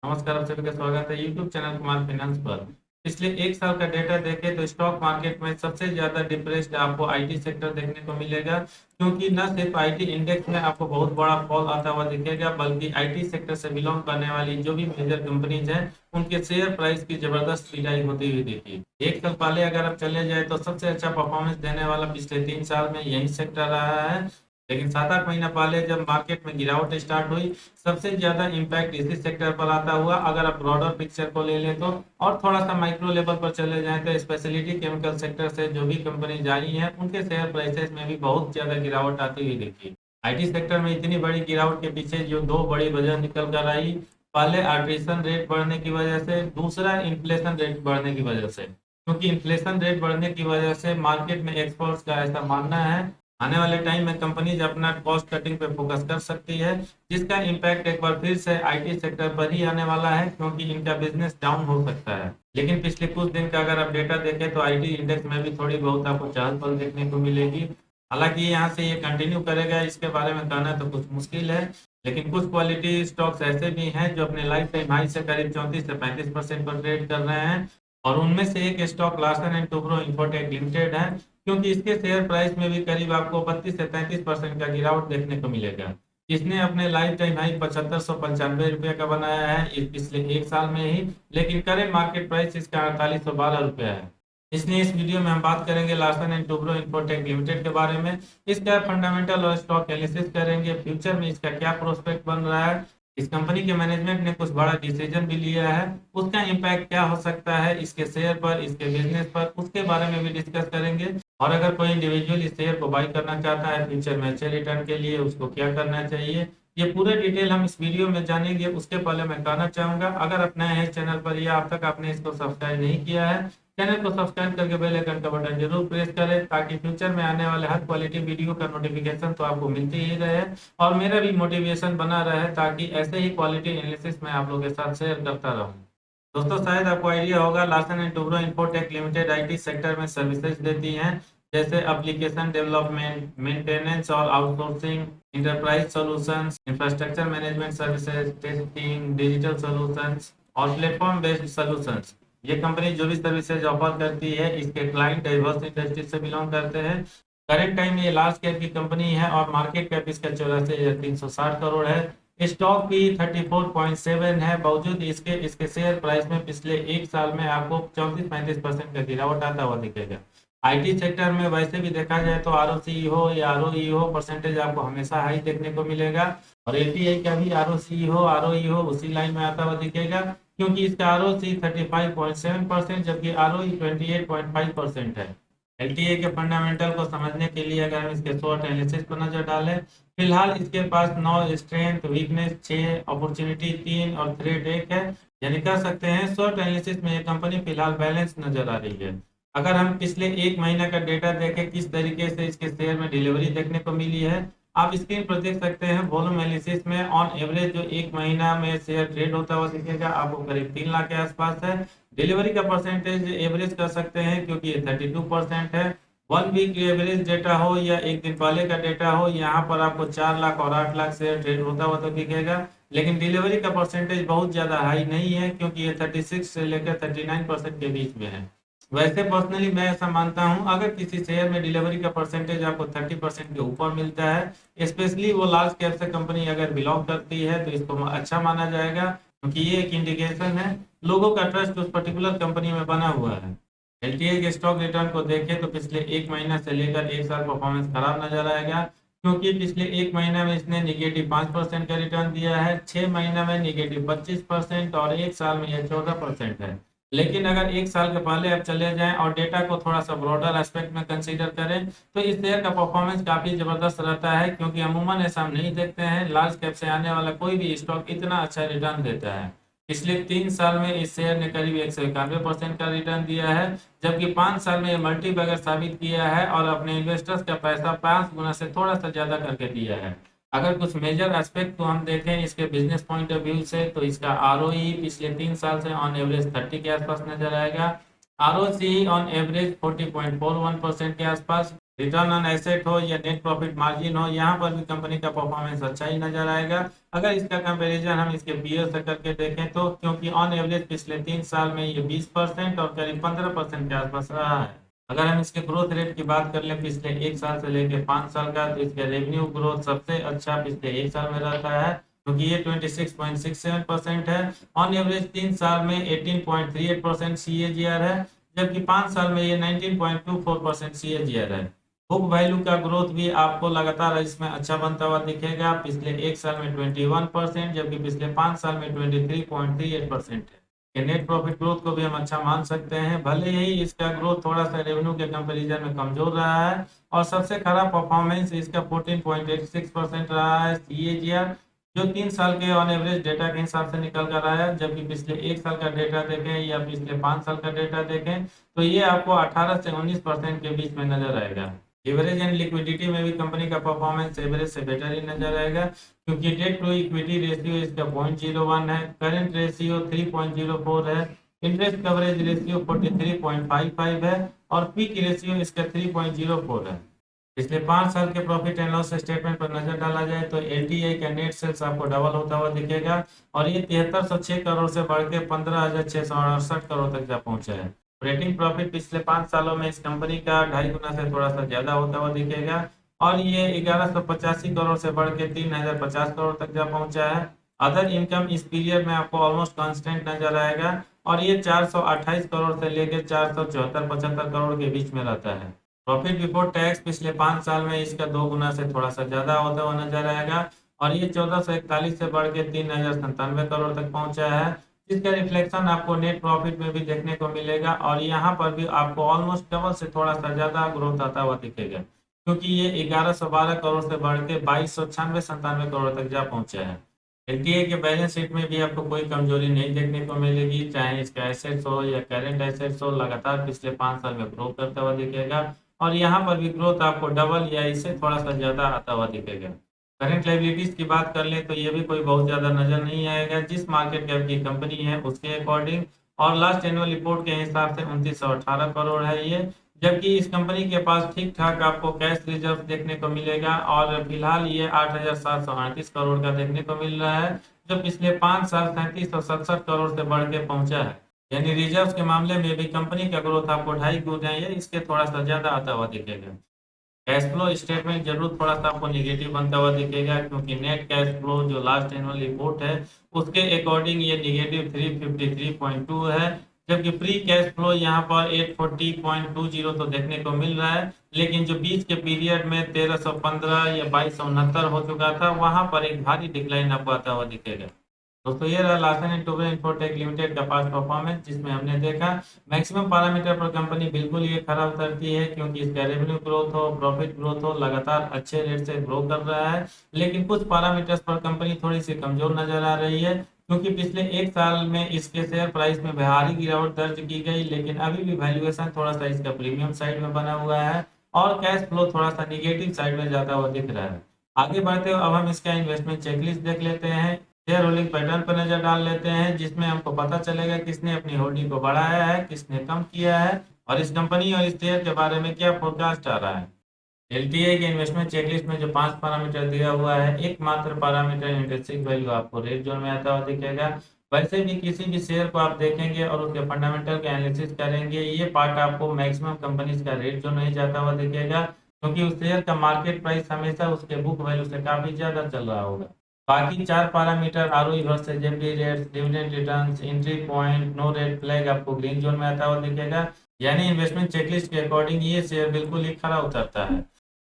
नमस्कार, आप सभी का स्वागत है यूट्यूब चैनल कुमार फाइनेंस पर। पिछले एक साल का डेटा देखें तो स्टॉक मार्केट में सबसे ज्यादा डिप्रेस्ड आपको आईटी सेक्टर देखने को मिलेगा, क्योंकि न सिर्फ आईटी इंडेक्स में आपको बहुत बड़ा फॉल आता हुआ दिखेगा, बल्कि आईटी सेक्टर से बिलोंग करने वाली जो भी मेजर कंपनीज हैं उनके शेयर प्राइस की जबरदस्त गिराई होती हुई देखी। एक साल पहले अगर आप चले जाए तो सबसे अच्छा परफॉर्मेंस देने वाला पिछले 3 साल में यही सेक्टर रहा है। लेकिन 7-8 महीना पहले जब मार्केट में गिरावट स्टार्ट हुई, सबसे ज्यादा इम्पैक्ट इसी सेक्टर पर आता हुआ अगर आप ब्रॉडर पिक्चर को ले लें तो। और थोड़ा सा माइक्रो लेवल पर चले जाएं तो स्पेशलिटी केमिकल सेक्टर से जो भी कंपनी जारी हैं उनके शेयर प्राइसेस में भी बहुत ज्यादा गिरावट आती हुई देखी। आईटी सेक्टर में इतनी बड़ी गिरावट के पीछे जो दो बड़ी वजह निकल कर आई, पहले आर्टिसन रेट बढ़ने की वजह से, दूसरा इन्फ्लेशन रेट बढ़ने की वजह से। क्योंकि इन्फ्लेशन रेट बढ़ने की वजह से मार्केट में एक्सपर्ट्स का ऐसा मानना है आने वाले टाइम में कंपनीज अपना कॉस्ट कटिंग पे फोकस कर सकती है, जिसका इम्पैक्ट एक बार फिर से आईटी सेक्टर पर ही आने वाला है, क्योंकि इनका बिजनेस डाउन हो सकता है। लेकिन पिछले कुछ दिन का अगर आप डेटा देखें तो आईटी इंडेक्स में भी थोड़ी बहुत आपको चहल पहल देखने को मिलेगी। हालांकि यहाँ से ये कंटिन्यू करेगा इसके बारे में कहना तो कुछ मुश्किल है। लेकिन कुछ क्वालिटी स्टॉक्स ऐसे भी हैं जो अपने लाइफ टाइम हाई से करीब 34 से 35% पर ट्रेड कर रहे हैं। और उनमें से एक stock Larsen and Toubro Infotech limited है, क्योंकि इसके शेयर प्राइस में भी करीब आपको 32 से 33% का गिरावट देखने को मिलेगा। इसने अपने लाइफ टाइम हाई 7595 रुपये का बनाया है इस पिछले एक साल में ही। लेकिन करेंट मार्केट प्राइस इसका 4812 रुपया है। इसलिए इस वीडियो में हम बात करेंगे Larsen and Toubro Infotech limited के बारे में। इसका फंडामेंटल और स्टॉक एनालिसिस करेंगे, फ्यूचर में इसका क्या प्रोस्पेक्ट बन रहा है, इस कंपनी के मैनेजमेंट ने कुछ बड़ा डिसीजन भी लिया है, उसका इम्पैक्ट क्या हो सकता है इसके शेयर पर, इसके बिजनेस पर, उसके बारे में भी डिस्कस करेंगे। और अगर कोई इंडिविजुअल इस शेयर को बाई करना चाहता है फ्यूचर में अच्छे रिटर्न के लिए, उसको क्या करना चाहिए, ये पूरे डिटेल हम इस वीडियो में जानेंगे। उसके पहले मैं कहना चाहूंगा, अगर आप नए हैं चैनल पर या अब तक आपने इसको सब्सक्राइब नहीं किया है, चैनल को सब्सक्राइब करके बेल आइकन का बटन जरूर प्रेस करें, ताकि फ्यूचर में आने वाले हर क्वालिटी वीडियो का नोटिफिकेशन तो आपको मिलती ही रहे और मेरा भी मोटिवेशन बना रहे, ताकि ऐसे ही क्वालिटी एनालिसिस मैं आप लोगों के साथ शेयर करता रहूं। दोस्तों, शायद आपको आइडिया होगा, Larsen and Toubro Infotech limited IT sector में सर्विसेज देती हैं, जैसे एप्लीकेशन डेवलपमेंट, मेंटेनेंस और outsourcing, enterprise solutions, infrastructure management services, testing, digital solutions और प्लेटफॉर्म बेस्ड सॉल्यूशंस। ये कंपनी जो भी सर्विसेज ऑफर करती है, इसके क्लाइंट डाइवर्स इंडस्ट्री से बिलोंग करते हैं। करंट टाइम में ये लार्ज कैप की कंपनी है और मार्केट कैप इसका 84,360 करोड़ है। स्टॉक भी 34.7 है। बावजूद इसके इसके शेयर प्राइस में पिछले एक साल में आपको 34-35% का गिरावट आता हुआ दिखेगा। आईटी सेक्टर में वैसे भी देखा जाए तो आर हो या आर हो परसेंटेज आपको हमेशा हाई देखने को मिलेगा। और एलटीआई का भी आर हो उसी लाइन में आता हुआ दिखेगा, क्योंकि इसका आर ओ सी 35.7%, जबकि आर ओ 28.5% है। एलटीए के फंडामेंटल को समझने के लिए अगर हम इसके शॉर्ट एनालिसिस पर नजर डालें, फिलहाल इसके पास 9 स्ट्रेंथ, वीकनेस 6, अपॉर्चुनिटी 3 और थ्रेट 1 है। यानी कह सकते हैं शॉर्ट एनालिसिस में ये कंपनी फिलहाल बैलेंस नजर आ रही है। अगर हम पिछले एक महीना का डेटा देखें किस तरीके से इसके शेयर में डिलीवरी देखने को मिली है, आप स्क्रीन पर देख सकते हैं। वॉल्यूम एनालिसिस में ऑन एवरेज जो एक महीना में शेयर ट्रेड होता हुआ दिखेगा आपको करीब 3 लाख के आसपास है। डिलीवरी का परसेंटेज एवरेज कर सकते हैं, क्योंकि ये 32% है। 1 वीक एवरेज डेटा हो या एक दिन पहले का डेटा हो, यहाँ पर आपको 4 लाख और 8 लाख शेयर ट्रेड होता हुआ तो दिखेगा। लेकिन डिलीवरी का परसेंटेज बहुत ज्यादा हाई नहीं है, क्योंकि ये 36 से लेकर 39% के बीच में है। वैसे पर्सनली मैं ऐसा मानता हूं, अगर किसी शेयर में डिलीवरी का परसेंटेज आपको 30% के ऊपर मिलता है, स्पेशली वो लार्ज कैप से कंपनी अगर बिलोंग करती है, तो इसको अच्छा माना जाएगा, क्योंकि ये एक इंडिकेशन है लोगों का ट्रस्ट उस पर्टिकुलर कंपनी में बना हुआ है। एलटीआई के स्टॉक रिटर्न को देखें तो पिछले एक महीना से लेकर एक साल परफॉर्मेंस खराब नजर आएगा, क्योंकि पिछले एक महीना में इसने निगेटिव 5% का रिटर्न दिया है, 6 महीना में निगेटिव 25% और एक साल में यह 14% है। लेकिन अगर एक साल के पहले आप चले जाएं और डेटा को थोड़ा सा ब्रॉडर एस्पेक्ट में कंसीडर करें, तो इस शेयर का परफॉर्मेंस काफी जबरदस्त रहता है, क्योंकि अमूमन ऐसा हम नहीं देखते हैं लार्ज कैप से आने वाला कोई भी स्टॉक इतना अच्छा रिटर्न देता है। पिछले 3 साल में इस शेयर ने करीब 191% का रिटर्न दिया है, जबकि 5 साल में ये मल्टी बैगर साबित किया है और अपने इन्वेस्टर्स का पैसा 5 गुना से थोड़ा सा ज्यादा करके दिया है। अगर कुछ मेजर एस्पेक्ट को हम देखें इसके बिजनेस पॉइंट ऑफ व्यू से, तो इसका आरओई पिछले 3 साल से ऑन एवरेज 30 के आसपास नजर आएगा। आरओसी ऑन एवरेज 40.41% के आसपास। रिटर्न ऑन एसेट हो या नेट प्रॉफिट मार्जिन हो, यहाँ पर भी कंपनी का परफॉर्मेंस अच्छा ही नजर आएगा। अगर इसका कंपैरिजन हम इसके पीयर से करके देखें तो क्योंकि ऑन एवरेज पिछले 3 साल में ये 20% और करीब 15% के आसपास रहा है। अगर हम इसके ग्रोथ रेट की बात कर लें पिछले 1 साल से लेकर 5 साल का, तो इसका रेवेन्यू ग्रोथ सबसे अच्छा पिछले 1 साल में रहता है क्योंकि ये 26.67% है। ऑन एवरेज 3 साल में 18.38% CAGR है, जबकि 5 साल में ये 19.24% CAGR है। बुक वैल्यू का ग्रोथ भी आपको लगातार इसमें अच्छा बनता हुआ दिखेगा, पिछले 1 साल में 21%, जबकि पिछले 5 साल में 23.38% है। ये नेट प्रॉफिट ग्रोथ को भी हम अच्छा मान सकते हैं, भले ही इसका ग्रोथ थोड़ा सा रेवेन्यू के कंपैरिजन में कमजोर रहा है और सबसे खराब परफॉर्मेंस इसका 14.86% रहा है CAGR, जो 3 साल के ऑन एवरेज डेटा के हिसाब से निकल कर आया। जबकि पिछले 1 साल का डेटा देखें या पिछले 5 साल का डेटा देखें तो ये आपको 18 से 19% के बीच में नजर आएगा। लिवरेज एंड लिक्विडिटी में भी कंपनी का परफॉर्मेंस एवरेज से बेटर ही नजर आएगा, क्योंकि डेट टू इक्विटी रेशियो इसका 0.01 है, करंट रेशियो 3.04 है, इंटरेस्ट कवरेज रेशियो 43.55 है और क्विक रेशियो इसका 3.04 है। पिछले 5 साल के प्रॉफिट एंड लॉस स्टेटमेंट पर नजर डाला जाए तो एलटीआई का नेट सेल्स आपको डबल होता हुआ दिखेगा और ये 7306 करोड़ से बढ़ के 15,668 करोड़ तक जा पहुंचा है। ऑपरेटिंग प्रॉफिट पिछले 5 सालों में इस कंपनी का 2.5 गुना से थोड़ा सा ज्यादा होता हुआ दिखेगा और ये 1185 करोड़ से बढ़ के 3050 करोड़ तक जा पहुंचा है। अदर इनकम इस पीरियड में आपको ऑलमोस्ट कांस्टेंट नजर आएगा और ये 428 करोड़ से लेकर 474-75 करोड़ के बीच में रहता है। प्रॉफिट बिफोर टैक्स पिछले 5 साल में इसका 2 गुना से थोड़ा सा ज्यादा होता हुआ नजर आएगा और ये 1441 से बढ़ के 3097 करोड़ तक पहुंचा है, जिसका रिफ्लेक्शन आपको नेट प्रॉफिट में भी देखने को मिलेगा और यहाँ पर भी आपको ऑलमोस्ट डबल से थोड़ा सा ज्यादा ग्रोथ आता हुआ दिखेगा, क्योंकि ये 1112 करोड़ से बढ़ के 2296-97 करोड़ तक जा पहुंचा है। एलटीए के बैलेंस शीट में भी आपको कोई कमजोरी नहीं देखने को मिलेगी, चाहे इसका एसेट्स हो या करेंट एसेट्स हो, लगातार पिछले 5 साल में ग्रो करता हुआ दिखेगा और यहाँ पर भी ग्रोथ आपको डबल या इससे थोड़ा सा ज्यादा आता हुआ दिखेगा। करंट लाइबिलिटीज की बात कर ले तो ये भी कोई बहुत ज्यादा नजर नहीं आएगा, जिस मार्केट कैप की कंपनी है उसके अकॉर्डिंग, और लास्ट एनुअल रिपोर्ट के हिसाब से 2918 करोड़ है ये। जबकि इस कंपनी के पास ठीक ठाक आपको कैश रिजर्व देखने को मिलेगा और फिलहाल ये 8738 करोड़ का देखने को मिल रहा है, जो पिछले 5 साल 3767 करोड़ से बढ़ के पहुंचा है। यानी रिजर्व के मामले में भी कंपनी का ग्रोथ आपको 2.5 गुना या इसके थोड़ा सा ज्यादा आता हुआ दिखेगा। कैश फ्लो स्टेटमेंट जरूर थोड़ा सा आपको निगेटिव बनता हुआ दिखेगा, क्योंकि नेट कैश फ्लो जो लास्ट एनुअल रिपोर्ट है उसके अकॉर्डिंग ये निगेटिव 353.2 है, जबकि फ्री कैश फ्लो यहाँ पर 840.20 तो देखने को मिल रहा है, लेकिन जो बीच के पीरियड में 1315 या 2269 हो चुका था वहां पर एक भारी डिक्लाइन आपको आता हुआ दिखेगा। दोस्तों ये रहा Larsen and Toubro infotech limited का पास्ट परफॉर्मेंस, जिसमें हमने देखा मैक्सिमम पैरामीटर पर कंपनी बिल्कुल ये खराब उतरती है, क्योंकि इसका रेवेन्यू ग्रोथ हो, प्रॉफिट ग्रोथ हो, लगातार अच्छे रेट से ग्रो कर रहा है, लेकिन कुछ पैरामीटर्स पर कंपनी थोड़ी सी कमजोर नजर आ रही है, क्योंकि पिछले 1 साल में इसके शेयर प्राइस में भारी गिरावट दर्ज की गई, लेकिन अभी भी वैल्यूएशन थोड़ा सा इसका प्रीमियम साइड में बना हुआ है और कैश फ्लो थोड़ा सा निगेटिव साइड में जाता हुआ दिख रहा है। आगे बढ़ते हुए अब हम इसका इन्वेस्टमेंट चेकलिस्ट देख लेते हैं, शेयर होल्डिंग पैटर्न पर नजर डाल लेते हैं, जिसमें हमको पता चलेगा किसने अपनी होल्डिंग को बढ़ाया है, किसने कम किया है और इस कंपनी और इस शेयर के बारे में क्या फोरकास्ट आ रहा है। एलटीआई के इन्वेस्टमेंट चेकलिस्ट में जो 5 पैरामीटर दिया हुआ है, एकमात्र पैरामीटर इंट्रिंसिक वैल्यू आपको रेड जोन में आता हुआ दिखेगा। वैसे भी किसी भी शेयर को आप देखेंगे और उसके फंडामेंटल का एनालिसिस करेंगे, ये पार्ट आपको मैक्सिमम कंपनीज का रेड जोन नहीं जाता हुआ दिखेगा, क्योंकि उस शेयर का मार्केट प्राइस हमेशा उसके बुक वैल्यू से काफी ज्यादा चल रहा होगा। बाकी 4 parameter ROE versus FD rates, dividend returns, entry point, no red flag आपको ग्रीन जोन में आता हुआ दिखेगा। यानी इन्वेस्टमेंट चेकलिस्ट के अकॉर्डिंग ये शेयर बिल्कुल ही खरा उतरता है।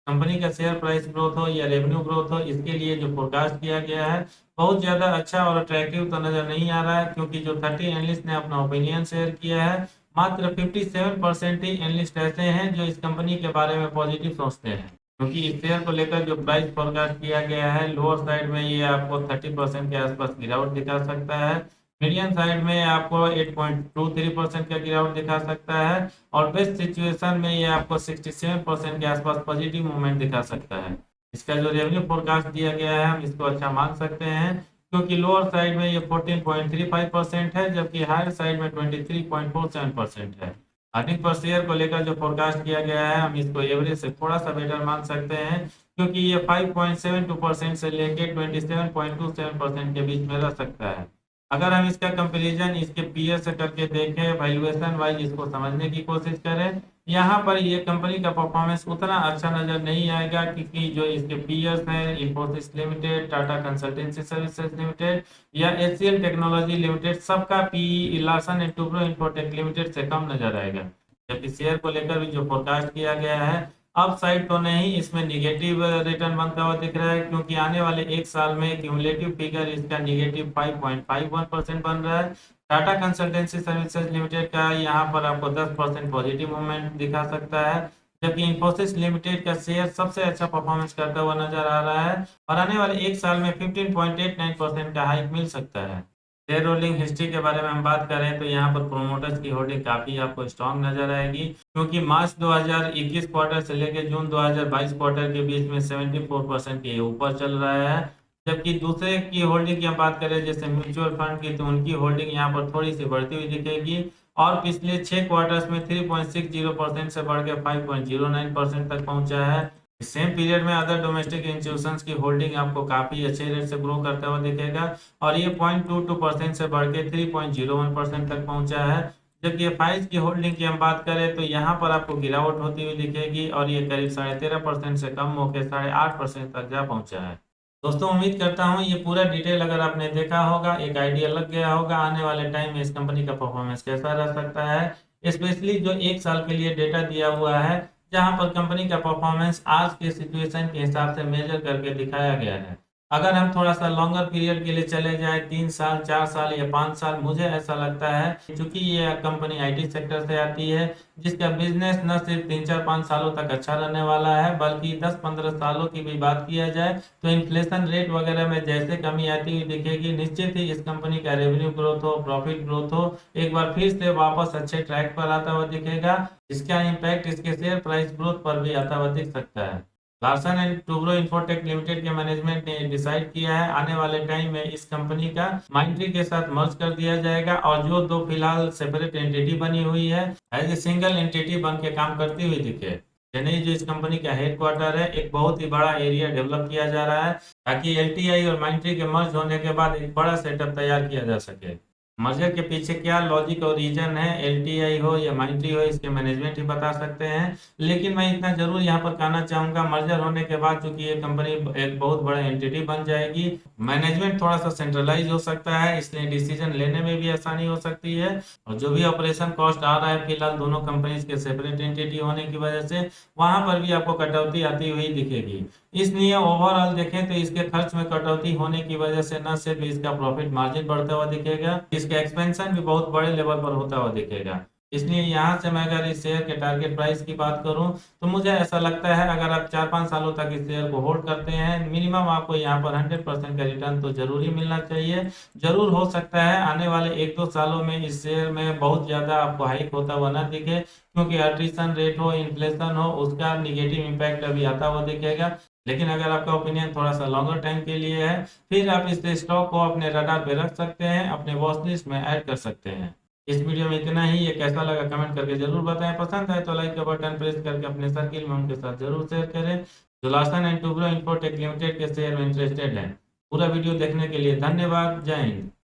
कंपनी का शेयर प्राइस ग्रोथ हो या रेवेन्यू ग्रोथ हो, इसके लिए जो फोरकास्ट किया गया है बहुत ज्यादा अच्छा और अट्रैक्टिव तो नजर नहीं आ रहा है, क्योंकि जो 30 एनालिस्ट ने अपना ओपिनियन शेयर किया है, मात्र 57% ही एनालिस्ट ऐसे हैं जो इस कंपनी के बारे में पॉजिटिव सोचते हैं, क्योंकि इस शेयर को लेकर जो प्राइस फोरकास्ट किया गया है लोअर साइड में ये आपको 30% के आसपास गिरावट दिखा सकता है, मीडियम साइड में आपको 8.23% का गिरावट दिखा सकता है और बेस्ट सिचुएशन में ये आपको 67% के आसपास पॉजिटिव मूवमेंट दिखा सकता है। इसका जो रेवेन्यू फोरकास्ट दिया गया है हम इसको अच्छा मान सकते हैं, क्योंकि लोअर साइड में ये 14.35% है, जबकि हायर साइड में 23.47% है। अर्निंग पर शेयर को लेकर जो फोरकास्ट किया गया है हम इसको एवरेज से थोड़ा सा बेटर मान सकते हैं, क्योंकि ये 5.72% से लेके 27.27% के बीच में रह सकता है। अगर हम इसका कंपैरिजन इसके पीयर से करके देखें, वैल्यूएशन वाइज इसको समझने की कोशिश करें, यहाँ पर ये कंपनी का परफॉर्मेंस उतना अच्छा नजर नहीं आएगा, क्योंकि जो इसके पीयर्स हैं, Infosys limited, Tata consultancy services limited या एचसीएल टेक्नोलॉजी लिमिटेड, सबका PE Larsen and Toubro Infotech limited से कम नजर आएगा। जबकि शेयर को लेकर भी जो फोरकास्ट किया गया है, अप साइड तो नहीं, इसमें निगेटिव रिटर्न बनता हुआ दिख रहा है, क्योंकि आने वाले एक साल में क्यूमुलेटिव फिगर इसका निगेटिव 5.51% बन रहा है। टाटा कंसल्टेंसी सर्विसेज लिमिटेड का यहाँ पर आपको 10% पॉजिटिव मूवमेंट दिखा सकता है, जबकि इंफोसिस लिमिटेड का शेयर सबसे अच्छा परफॉर्मेंस करता हुआ नजर आ रहा है और आने वाले एक साल में 15.89% का हाइक मिल सकता है। शेयर होल्डिंग हिस्ट्री के बारे में हम बात करें तो यहाँ पर प्रोमोटर्स की होल्डिंग काफी आपको स्ट्रांग नजर आएगी, क्योंकि मार्च 2021 क्वार्टर से लेकर जून 2022 क्वार्टर के बीच में 74% के ऊपर चल रहा है। जबकि दूसरे की होल्डिंग की हम बात करें जैसे म्यूचुअल फंड की, तो उनकी होल्डिंग यहाँ पर थोड़ी सी बढ़ती हुई दिखेगी और पिछले 6 क्वार्टर्स में 3.60% से बढ़ के 5.09% तक पहुंचा है। सेम पीरियड में अदर डोमेस्टिक इंस्टीट्यूशंस की होल्डिंग आपको काफी अच्छे रेट से ग्रो करता हुआ दिखेगा और ये 0.22% से बढ़ के 3.01% तक पहुंचा है। जबकि फाइज की होल्डिंग की हम बात करें तो यहाँ पर आपको गिरावट होती हुई दिखेगी और ये करीब 13.5% से कम होकर 8.5% तक जा पहुंचा है। दोस्तों उम्मीद करता हूँ ये पूरा डिटेल अगर आपने देखा होगा, एक आइडिया लग गया होगा आने वाले टाइम में इस कंपनी का परफॉर्मेंस कैसा रह सकता है, स्पेशली जो एक साल के लिए डेटा दिया हुआ है, जहां पर कंपनी का परफॉर्मेंस आज के सिचुएशन के हिसाब से मेजर करके दिखाया गया है। अगर हम थोड़ा सा लॉन्गर पीरियड के लिए चले जाए, 3 साल 4 साल या 5 साल, मुझे ऐसा लगता है क्योंकि ये कंपनी आईटी सेक्टर से आती है, जिसका बिजनेस न सिर्फ 3 4 5 सालों तक अच्छा रहने वाला है, बल्कि 10 15 सालों की भी बात किया जाए तो इन्फ्लेशन रेट वगैरह में जैसे कमी आती हुई दिखेगी, निश्चित ही इस कंपनी का रेवेन्यू ग्रोथ हो, प्रॉफिट ग्रोथ हो, एक बार फिर से वापस अच्छे ट्रैक पर आता हुआ दिखेगा। इसका इम्पैक्ट इसके शेयर प्राइस ग्रोथ पर भी आता हुआ दिख सकता है। Larsen and Toubro Infotech limited के मैनेजमेंट ने डिसाइड किया है आने वाले टाइम में इस कंपनी का माइंडट्री के साथ मर्ज कर दिया जाएगा और जो दो फिलहाल सेपरेट एंटिटी बनी हुई है, एज ए सिंगल एंटिटी बन के काम करती हुई दिखे। चेन्नई जो इस कंपनी का हेडक्वार्टर है, एक बहुत ही बड़ा एरिया डेवलप किया जा रहा है ताकि एलटीआई और माइंडट्री के मर्ज होने के बाद एक बड़ा सेटअप तैयार किया जा सके। मर्जर के पीछे क्या लॉजिक और रीजन है, एलटीआई हो या माइंडट्री हो, इसके मैनेजमेंट ही बता सकते हैं। लेकिन मैं इतना जरूर यहाँ पर कहना चाहूंगा, मर्जर होने के बाद चूंकि ये कंपनी एक बहुत बड़ा एंटिटी बन जाएगी, मैनेजमेंट थोड़ा सा सेंट्रलाइज हो सकता है, इसलिए डिसीजन लेने में भी आसानी हो सकती है और जो भी ऑपरेशन कॉस्ट आ रहा है फिलहाल दोनों कंपनीज के सेपरेट एंटिटी होने की वजह से, वहां पर भी आपको कटौती आती हुई दिखेगी। इसलिए ओवरऑल देखें तो इसके खर्च में कटौती होने की वजह से न सिर्फ इसका प्रॉफिट मार्जिन बढ़ता हुआ दिखेगा, इसका एक्सपेंशन भी बहुत बड़े लेवल पर होता हुआ दिखेगा। इसलिए यहाँ से मैं अगर इस शेयर के टारगेट प्राइस की बात करूं तो मुझे ऐसा लगता है अगर आप 4 5 सालों तक इस शेयर को होल्ड करते हैं, मिनिमम आपको यहाँ पर 100% का रिटर्न तो जरूर ही मिलना चाहिए। जरूर हो सकता है आने वाले 1 2 सालों में इस शेयर में बहुत ज्यादा आपको हाइक होता हुआ ना दिखे, क्योंकि अट्रिशन रेट हो, इन्फ्लेशन हो, उसका निगेटिव इम्पैक्ट अभी आता हुआ दिखेगा। लेकिन अगर आपका ओपिनियन थोड़ा सा लॉन्गर टाइम के लिए है, फिर आप इस स्टॉक को अपने रडार पे रख सकते हैं, अपने वॉच लिस्ट में ऐड कर सकते हैं। इस वीडियो में इतना ही। ये कैसा लगा कमेंट करके जरूर बताएं, पसंद आए तो लाइक का बटन प्रेस करके अपने सर्किल में उनके साथ जरूर शेयर करें जो Larsen and Toubro Infotech limited के शेयर में इंटरेस्टेड हैं। पूरा वीडियो देखने के लिए धन्यवाद। जय हिंद।